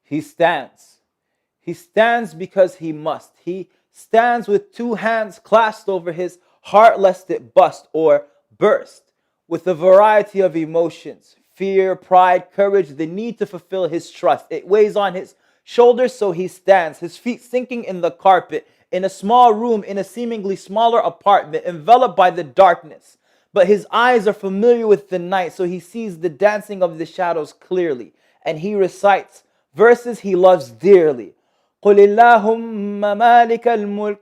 He stands. He stands because he must. He stands with two hands clasped over his heart lest it bust or burst, with a variety of emotions: fear, pride, courage, the need to fulfill his trust. It weighs on his shoulders, so he stands, his feet sinking in the carpet, in a small room, in a seemingly smaller apartment, enveloped by the darkness. But his eyes are familiar with the night, so he sees the dancing of the shadows clearly. And he recites verses he loves dearly. قل اللهم مالك الملك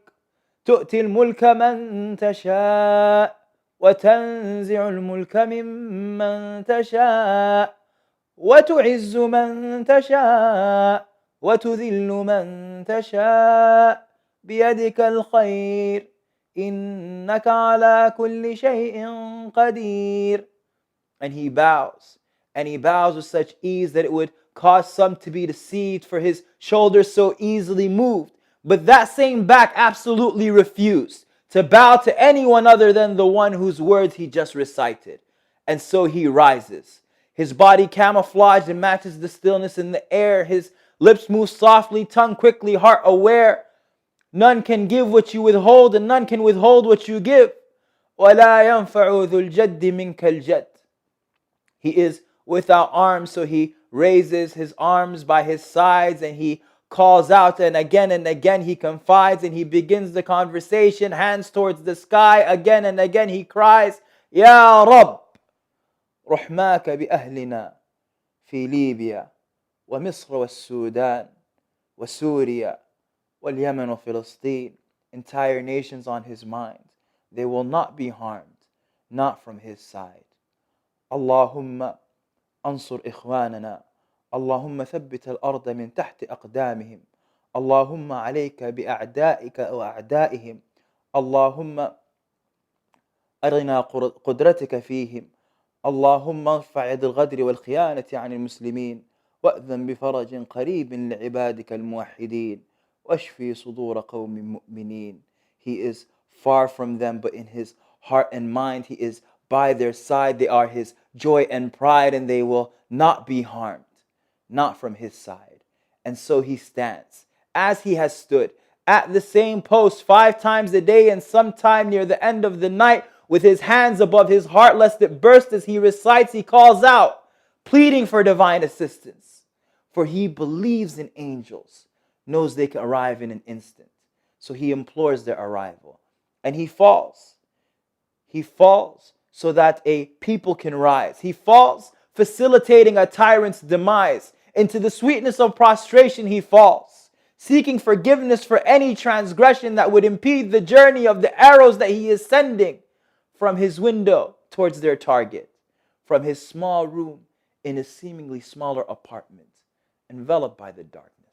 تؤتي الملك من تشاء وتنزع الملك ممن تشاء وتعز من تشاء وتذل من تشاء بيدك الخير إنك على كل شيء قدير. And he bows, and he bows with such ease that it would cause some to be deceived, for his shoulders so easily moved. But that same back absolutely refused to bow to anyone other than the one whose words he just recited. And so he rises, his body camouflaged and matches the stillness in the air. His lips move softly, tongue quickly, heart aware. None can give what you withhold, and none can withhold what you give. وَلَا يَنْفَعُ ذُو الْجَدِّ مِنْكَ الْجَدِّ. He is without arms, so he raises his arms by his sides and he calls out, and again he confides, and he begins the conversation, hands towards the sky. Again and again he cries, Ya Rab, رحماك بأهلنا في ليبيا ومصر والسودان وسوريا واليمن وفلسطين. Entire nations on his mind. They will not be harmed, not from his side. اللهم أنصر إخواننا، اللهم ثبت الأرض من تحت أقدامهم، اللهم عليك بأعدائك وأعدائهم، اللهم أرنا قدرتك فيهم، اللهم ارفع يد الغدر والخيانة عن المسلمين، وأذن بفرج قريب لعبادك الموحدين، واشفي صدور قوم مؤمنين. He is far from them, but in his heart and mind he is by their side. They are his joy and pride, and they will not be harmed, not from his side. And so he stands, as he has stood, at the same post 5 times a day, and sometime near the end of the night, with his hands above his heart lest it burst. As he recites, he calls out, pleading for divine assistance. For he believes in angels, knows they can arrive in an instant. So he implores their arrival. And he falls. He falls so that a people can rise. He falls, facilitating a tyrant's demise. Into the sweetness of prostration he falls, seeking forgiveness for any transgression that would impede the journey of the arrows that he is sending from his window towards their target, from his small room in a seemingly smaller apartment, enveloped by the darkness.